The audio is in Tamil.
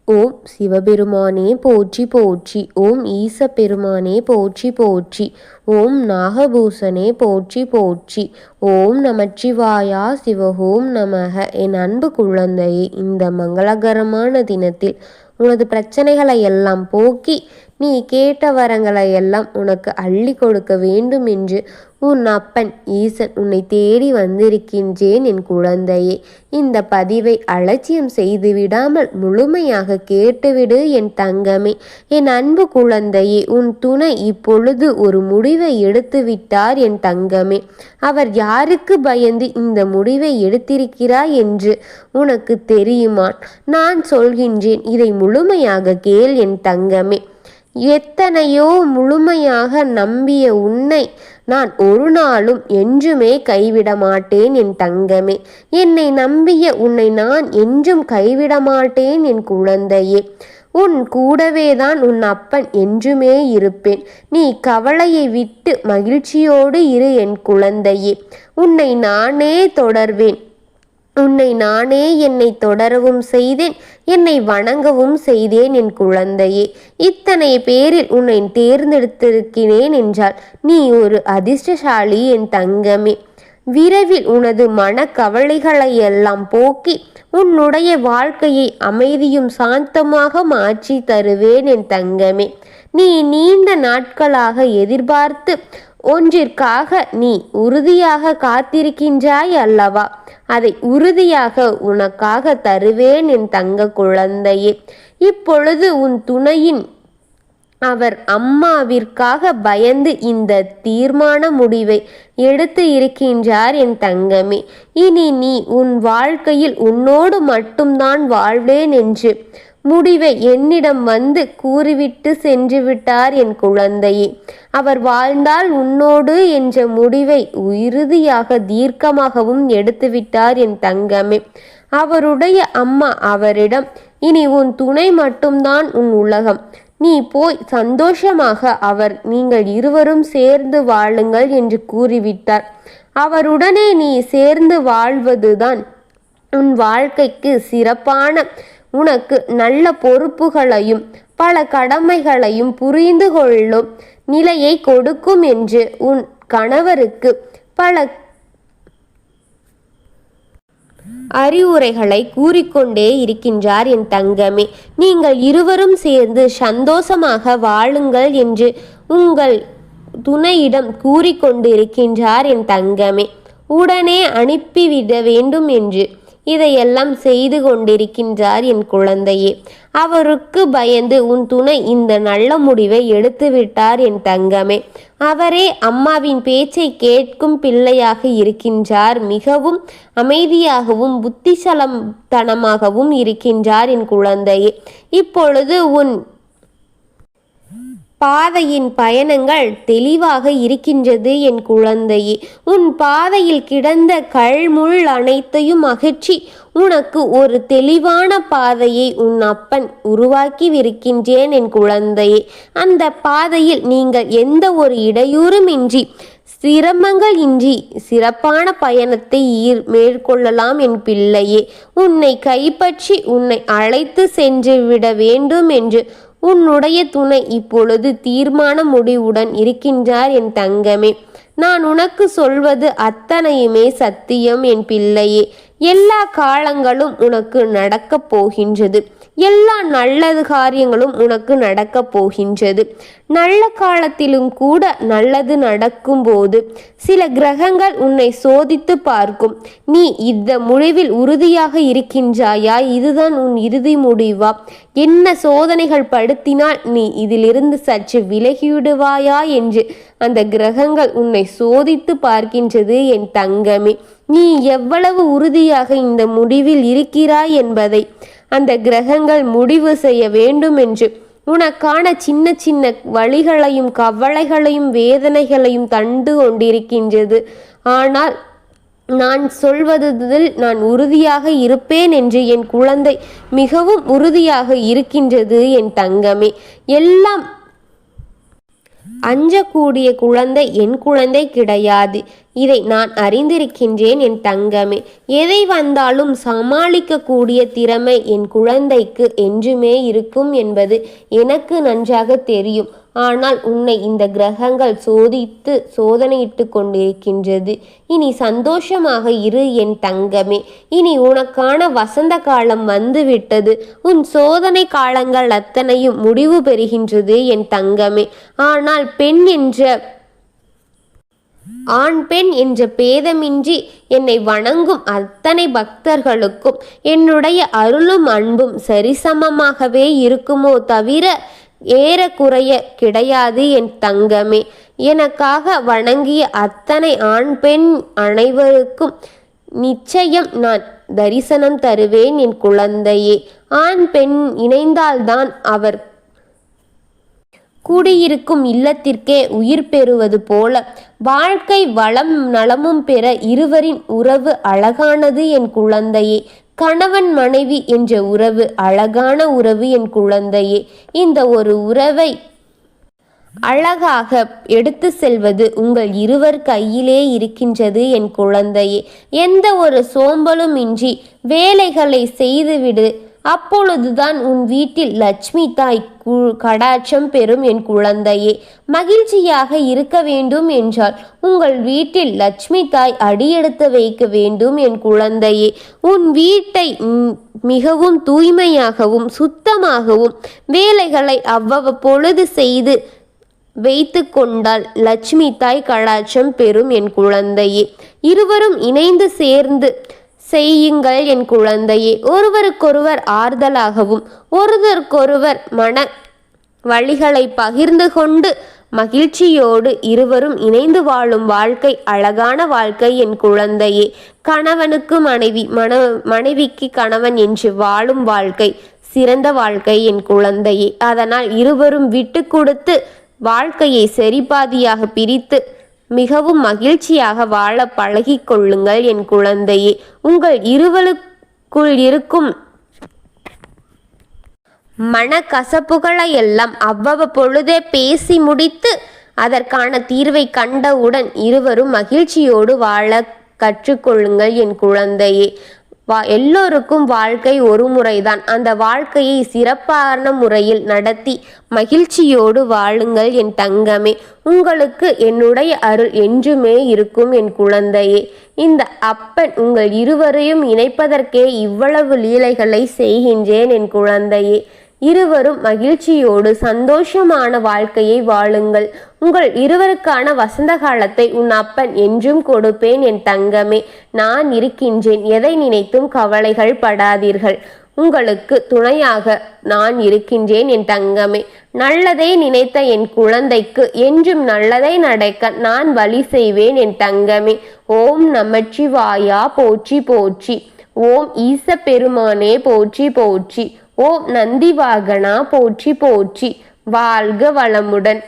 ஓம் சிவபெருமானே போற்றி போற்றி. ஓம் ஈச பெருமானே போற்றி போற்றி. ஓம் நாகபூசனே போற்றி போற்றி. ஓம் நமச்சிவாயா சிவஹோம் நமக. என் அன்பு குழந்தையே, இந்த மங்களகரமான தினத்தில் உனது பிரச்சனைகளை எல்லாம் போக்கி நீ கேட்ட வரங்களை எல்லாம் உனக்கு அள்ளி கொடுக்க வேண்டும் என்று உன் அப்பன் ஈசன் உன்னை தேடி வந்திருக்கின்றேன் என் குழந்தையே. இந்த பதிவை அலட்சியம் செய்து விடாமல் முழுமையாக கேட்டுவிடு என் தங்கமே. என் அன்பு குழந்தையே, உன் துணை இப்பொழுது ஒரு முடிவை எடுத்து விட்டார் என் தங்கமே. அவர் யாருக்கு பயந்து இந்த முடிவை எடுத்திருக்கிறார் என்று உனக்கு தெரியுமா? நான் சொல்கின்றேன், இதை முழுமையாக கேள் என் தங்கமே. எத்தனையோ முழுமையாக நம்பிய உன்னை நான் ஒரு நாளும் என்றுமே கைவிட மாட்டேன் என் தங்கமே. என்னை நம்பிய உன்னை நான் என்றும் கைவிட மாட்டேன் என் குழந்தையே. உன் கூடவேதான் உன் அப்பன் என்றுமே இருப்பேன். நீ கவலையை விட்டு மகிழ்ச்சியோடு இரு என் குழந்தையே. உன்னை நானே தொடர்வேன். உன்னை நானே என்னை தொடரவும் செய்தேன், என்னை வணங்கவும் செய்தேன் என் குழந்தையே. இத்தனை பேரில் உன்னை தேர்ந்தெடுத்திருக்கிறேன் என்றால் நீ ஒரு அதிர்ஷ்டசாலி என் தங்கமே. விரைவில் உனது மனக்கவலைகளை எல்லாம் போக்கி உன்னுடைய வாழ்க்கையை அமைதியும் சாந்தமாக மாற்றி தருவேன் என் தங்கமே. நீ நீண்ட நாட்களாக எதிர்பார்த்து ஒன்றிற்காக நீ உறுதியாக காத்திருக்கின்றாய் அல்லவா? அதை உறுதியாக உனக்காக தருவேன் என் தங்க குழந்தையே. இப்பொழுது உன் துணையின் அவர் அம்மாவிற்காக பயந்து இந்த தீர்மான முடிவை எடுத்து இருக்கின்றார் என் தங்கமே. இனி நீ உன் வாழ்க்கையில் உன்னோடு மட்டும்தான் வாழ்வேன் என்று முடிவை என்னிடம் வந்து கூறிவிட்டு சென்று விட்டார் என் குழந்தையே. அவர் வாழ்ந்தால் உன்னோடு என்ற முடிவை இறுதியாக தீர்க்கமாகவும் எடுத்துவிட்டார் என் தங்கமே. அவருடைய அம்மா அவரிடம், இனி உன் துணை மட்டும்தான் உன் உலகம், நீ போய் சந்தோஷமாக நீங்கள் இருவரும் சேர்ந்து வாழுங்கள் என்று கூறிவிட்டார். அவருடனே நீ சேர்ந்து வாழ்வதுதான் உன் வாழ்க்கைக்கு சிறப்பான, உனக்கு நல்ல பொறுப்புகளையும் பல கடமைகளையும் புரிந்து கொள்ளும் நிலையை கொடுக்கும் என்று உன் கணவருக்கு பல அறிவுரைகளை கூறிக்கொண்டே இருக்கின்றார் என் தங்கமே. நீங்கள் இருவரும் சேர்ந்து சந்தோஷமாக வாழுங்கள் என்று உங்கள் துணையிடம் கூறிக்கொண்டிருக்கின்றார் என் தங்கமே. உடனே அனுப்பிவிட வேண்டும் என்று இதையெல்லாம் செய்து கொண்டிருக்கின்றார் என் குழந்தையே. அவருக்கு பயந்து உன் துணை இந்த நல்ல முடிவை எடுத்துவிட்டார் என் தங்கமே. அவரே அம்மாவின் பேச்சை கேட்கும் பிள்ளையாக இருக்கின்றார். மிகவும் அமைதியாகவும் புத்திசலத்தனமாகவும் இருக்கின்றார் என் குழந்தையே. இப்பொழுது உன் பாதையின் பயணங்கள் தெளிவாக இருக்கின்றது என் குழந்தையே. உன் பாதையில் கிடந்த கல்முள் அனைத்தையும் அகற்றி உனக்கு ஒரு தெளிவான பாதையை உன் அப்பன் உருவாக்கிவிருக்கின்றேன் என் குழந்தையே. அந்த பாதையில் நீங்கள் எந்த ஒரு இடையூறும் இன்றி சிரமங்கள் இன்றி சிறப்பான பயணத்தை மேற்கொள்ளலாம் என் பிள்ளையே. உன்னை கைப்பற்றி உன்னை அழைத்து சென்று விட வேண்டும் என்று உன்னுடைய துணை இப்பொழுது தீர்மான முடிவுடன் இருக்கின்றார் என் தங்கமே. நான் உனக்கு சொல்வது அத்தனையுமே சத்தியம் என் பிள்ளையே. எல்லா காலங்களும் உனக்கு நடக்கப் போகின்றது. எல்லா நல்லது காரியங்களும் உனக்கு நடக்கப் போகின்றது. நல்ல காலத்திலும் கூட நல்லது நடக்கும்போது சில கிரகங்கள் உன்னை சோதித்து பார்க்கும். நீ இந்த முடிவில் உறுதியாக இருக்கின்றாயா? இதுதான் உன் இறுதி முடிவா? என்ன சோதனைகள் படுத்தினால் நீ இதிலிருந்து சற்று விலகிவிடுவாயா என்று அந்த கிரகங்கள் உன்னை சோதித்து பார்க்கின்றது என் தங்கமே. நீ எவ்வளவு உறுதியாக இந்த முடிவில் இருக்கிறாய் என்பதை அந்த கிரகங்கள் முடிவு செய்ய வேண்டும் என்று உனக்கான சின்ன சின்ன வழிகளையும் கவலைகளையும் வேதனைகளையும் தந்து கொண்டிருக்கின்றது. ஆனால் நான் சொல்வதில் நான் உறுதியாக இருப்பேன் என்று என் குழந்தை மிகவும் உறுதியாக இருக்கின்றது என் தங்கமே. எல்லாம் அஞ்சக்கூடிய குழந்தை என் குழந்தை கிடையாது. இதை நான் அறிந்திருக்கின்றேன் என் தங்கமே. எதை வந்தாலும் சமாளிக்கக்கூடிய திறமை என் குழந்தைக்கு என்றுமே இருக்கும் என்பது எனக்கு நன்றாக தெரியும். ஆனால் உன்னை இந்த கிரகங்கள் சோதனையிட்டு கொண்டிருக்கின்றது. இனி சந்தோஷமாக இரு என் தங்கமே. இனி உனக்கான வசந்த காலம் வந்துவிட்டது. உன் சோதனை காலங்கள் அத்தனையும் முடிவு பெறுகின்றது என் தங்கமே. ஆனால் ஆண் பெண் என்ற பேதமின்றி என்னை வணங்கும் அத்தனை பக்தர்களுக்கும் என்னுடைய அருளும் அன்பும் சரிசமமாகவே இருக்குமோ தவிர ஏறக்குறைய கிடையாது என் தங்கமே. எனக்காக வணங்கிய அத்தனை ஆண் பெண் அனைவருக்கும் நிச்சயம் நான் தரிசனம் தருவேன் என் குழந்தையே. ஆண் பெண் இணைந்தால்தான் அவர் கூடியிருக்கும் இல்லத்திற்கே உயிர் பெறுவது போல வாழ்க்கை வளம் நலமும் பெற இருவரின் உறவு அழகானது என் குழந்தையே. கணவன் மனைவி என்ற உறவு அழகான உறவு என் குழந்தையே. இந்த ஒரு உறவை அழகாக எடுத்து செல்வது உங்கள் இருவர் கையிலே இருக்கின்றது என் குழந்தையே. எந்த ஒரு சோம்பலும் இன்றி வேலைகளை செய்துவிடு. அப்பொழுதுதான் உன் வீட்டில் லட்சுமி தாய் கடாட்சம் பெறும் என் குழந்தையே. மகிழ்ச்சியாக இருக்க வேண்டும் என்றால் உங்கள் வீட்டில் லட்சுமி தாய் அடியெடுத்து வைக்க வேண்டும் என் குழந்தையே. உன் வீட்டை மிகவும் தூய்மையாகவும் சுத்தமாகவும் வேலைகளை அவ்வப்பொழுது செய்து வைத்து கொண்டால் லட்சுமி தாய் கடாட்சம் பெறும் என் குழந்தையே. இருவரும் இணைந்து சேர்ந்து செய்யுங்கள் என் குழந்தையே. ஒருவருக்கொருவர் ஆறுதலாகவும் ஒருவருக்கொருவர் மன வழிகளை பகிர்ந்து கொண்டு மகிழ்ச்சியோடு இருவரும் இணைந்து வாழும் வாழ்க்கை அழகான வாழ்க்கை என் குழந்தையே. கணவனுக்கு மனைவி, மனைவிக்கு கணவன் என்று வாழும் வாழ்க்கை சிறந்த வாழ்க்கை என் குழந்தையே. அதனால் இருவரும் விட்டு கொடுத்து வாழ்க்கையை சரிபாதியாக பிரித்து மிகவும் மகிழ்ச்சியாக வாழ பழகி கொள்ளுங்கள் என் குழந்தையே. உங்கள் இருவருக்குள் இருக்கும் மனக்கசப்புகளை எல்லாம் அவ்வப்பொழுதே பேசி முடித்து அதற்கான தீர்வை கண்டவுடன் இருவரும் மகிழ்ச்சியோடு வாழ கற்றுக்கொள்ளுங்கள் என் குழந்தையே. எல்லோருக்கும் வாழ்க்கை ஒரு முறைதான். அந்த வாழ்க்கையை சிறப்பான முறையில் நடத்தி மகிழ்ச்சியோடு வாழுங்கள் என் தங்கமே. உங்களுக்கு என்னுடைய அருள் என்றுமே இருக்கும் என் குழந்தையே. இந்த அப்பன் உங்கள் இருவரையும் இணைப்பதற்கே இவ்வளவு லீலைகளை செய்கின்றேன் என் குழந்தையே. இருவரும் மகிழ்ச்சியோடு சந்தோஷமான வாழ்க்கையை வாழுங்கள். உங்கள் இருவருக்கான வசந்த காலத்தை உன் அப்பன் என்றும் கொடுப்பேன் என் தங்கமே. நான் இருக்கின்றேன். எதை நினைத்தும் கவலைகள் படாதீர்கள். உங்களுக்கு துணையாக நான் இருக்கின்றேன் என் தங்கமே. நல்லதை நினைத்த என் குழந்தைக்கு என்றும் நல்லதை நடக்க நான் வழி செய்வேன் என் தங்கமே. ஓம் நமச்சிவாயா போற்றி போற்றி. ஓம் ஈச பெருமானே போற்றி போற்றி. ஓம் நந்தி வாகனா போற்றி போற்றி. வாழ்க வளமுடன்.